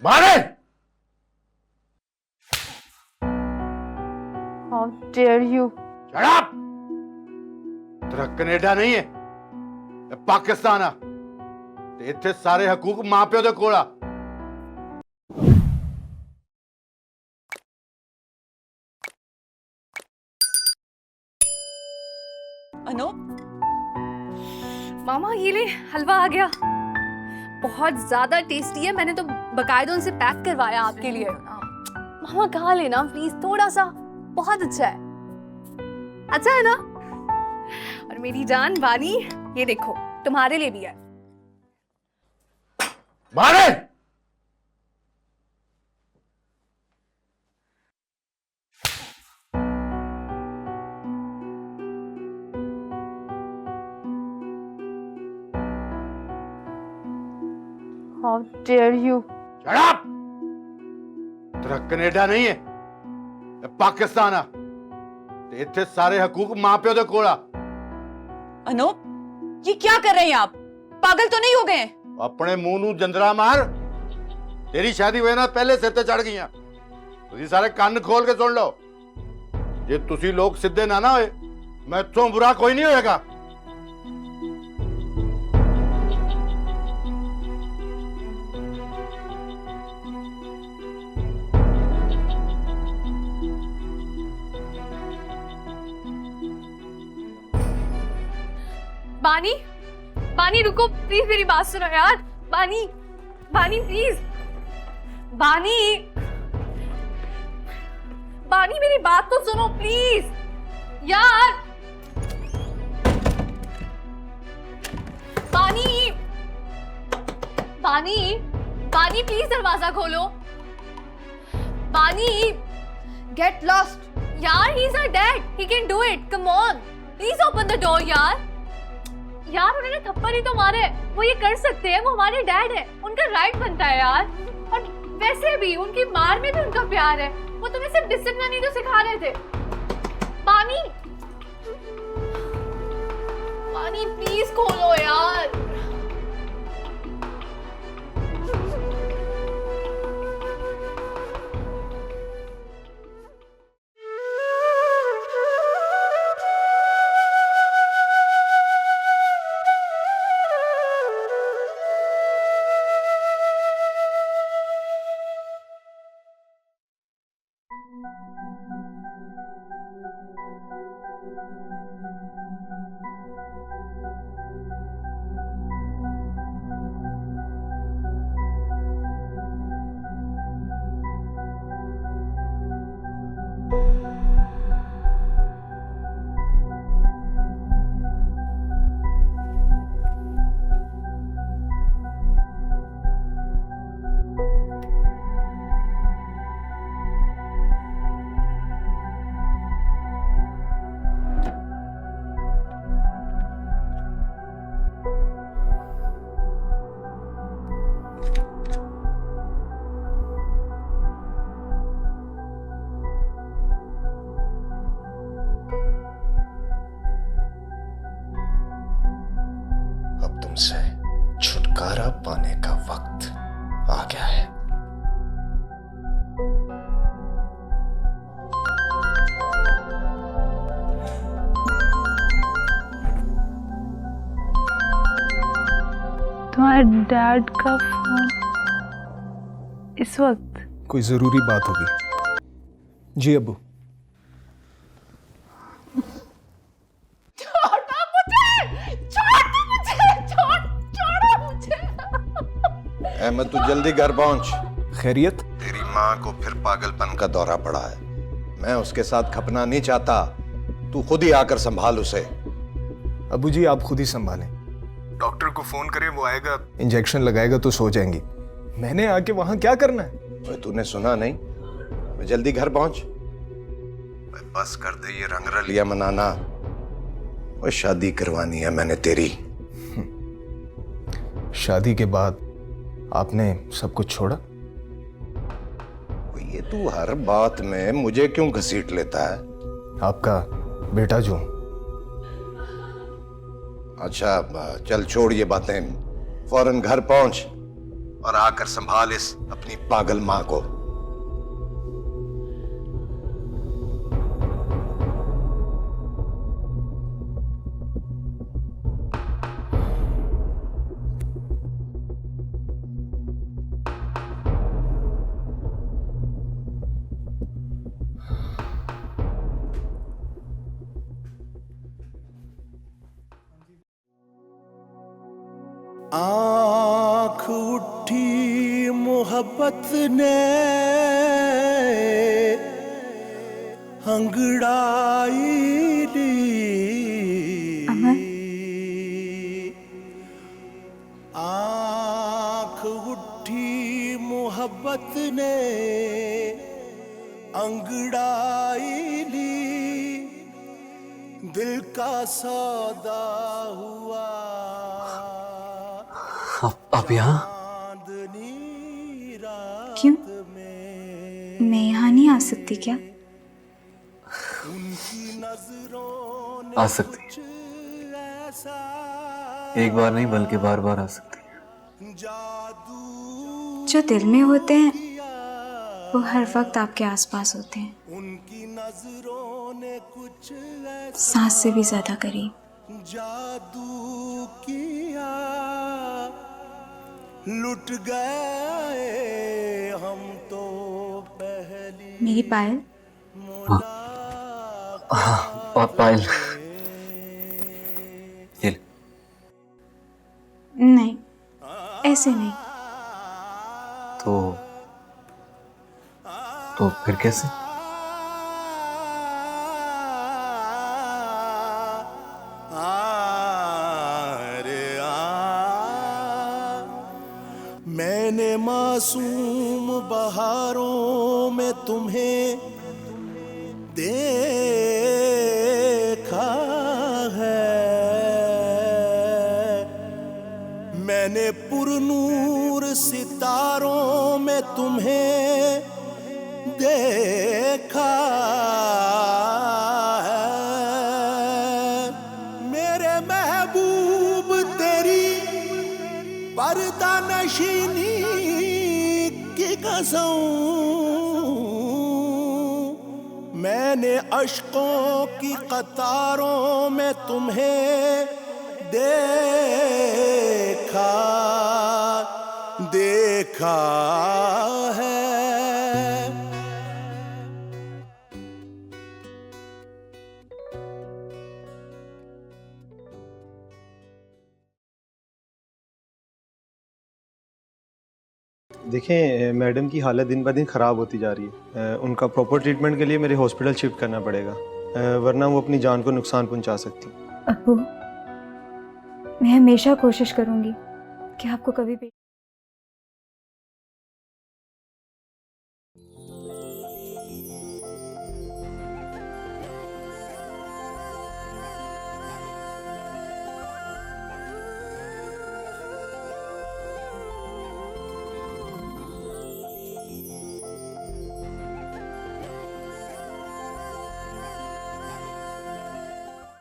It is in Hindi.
मारे। How dare you? Shut up! तेरा कनेडा नहीं है, ये पाकिस्तान है। ते इत्थे सारे हकूक मां प्यो दे कोल आ। अनूप, मामा ये ले हलवा आ गया। बहुत ज्यादा टेस्टी है, मैंने तो बकायदा उनसे पैक करवाया आपके लिए। मामा खा लेना प्लीज, थोड़ा सा, बहुत अच्छा है। अच्छा है ना? और मेरी जान वानी, ये देखो तुम्हारे लिए भी है। मारे। How dare you? Shut up! तेरा कनेडा नहीं है, ये पाकिस्तान है। ते इत्थे सारे हकूक मां प्यो दे कोल आ। अनूप, ये क्या कर रहे हैं आप? पागल तो नहीं हो गए? अपने मुंह नू जंदरा मार। तेरी शादी होए ना पहले सिर ते चढ़ गईयां। तुसी सारे कान खोल के सुन लो, जे तुसी लोग सीधे ना होए, मैं इत्थों बुरा कोई नहीं होएगा। बानी, बानी रुको प्लीज, मेरी बात सुनो यार। बानी, बानी प्लीज, बानी, बानी मेरी बात तो सुनो प्लीज यार। बानी, बानी, बानी प्लीज दरवाजा खोलो। बानी, गेट लॉस्ट यार, he is our dad, he can do it, come on please open the door यार। यार उन्होंने थप्पड़ ही तो मारे, वो ये कर सकते हैं, वो हमारे डैड है, उनका राइट बनता है यार। और वैसे भी उनकी मार में भी उनका प्यार है, वो तुम्हें सिर्फ डिसिप्लिन ही तो सिखा रहे थे। पानी, पानी प्लीज खोलो यार। से छुटकारा पाने का वक्त आ गया है। तुम्हारे डैड का फोन इस वक्त? कोई जरूरी बात होगी। जी अब्बू। अहमद, तू जल्दी घर पहुंच। खैरियत? तेरी माँ को फिर पागलपन का दौरा पड़ा है। मैं उसके साथ खपना नहीं चाहता, तू खुद ही आकर संभाल उसे। अबू जी आप खुद ही संभालें। डॉक्टर को फोन करें, वो आएगा, इंजेक्शन लगाएगा तो सो जाएंगी। मैंने आके वहां क्या करना है? तूने सुना नहीं? मैं जल्दी घर पहुंच। बस कर दे ये रंगरलिया मनाना। वो शादी करवानी है मैंने तेरी। शादी के बाद आपने सब कुछ छोड़ा? ये तू हर बात में मुझे क्यों घसीट लेता है? आपका बेटा जो। अच्छा चल छोड़ ये बातें, फौरन घर पहुंच और आकर संभाल इस अपनी पागल मां को। आँख उठी मोहब्बत ने अंगड़ाई ली। आँख उठी मोहब्बत ने अंगड़ाई ली, दिल का सौदा हुआ। आप यहाँ? क्यों? मैं यहाँ नहीं आ सकती क्या? आ सकती, एक बार नहीं बल्कि बार बार आ सकती। जो दिल में होते हैं वो हर वक्त आपके आसपास होते हैं, सांस से भी ज्यादा करीब। जादू किया लुट गए हम तो पहली। मेरी पायल। हाँ, पायल। ये ले। नहीं, ऐसे नहीं। तो फिर कैसे? मैंने मासूम बहारों में तुम्हें देखा है, मैंने पुरनूर सितारों में तुम्हें देखा है। मेरे महबूब तेरी पर्दा नशीनी की कसम, मैंने अश्कों की कतारों में तुम्हें देखा है। देखें मैडम की हालत दिन ब दिन ख़राब होती जा रही है। उनका प्रॉपर ट्रीटमेंट के लिए मेरे हॉस्पिटल शिफ्ट करना पड़ेगा, वरना वो अपनी जान को नुकसान पहुंचा सकती। अब्बू, मैं हमेशा कोशिश करूंगी कि आपको कभी भी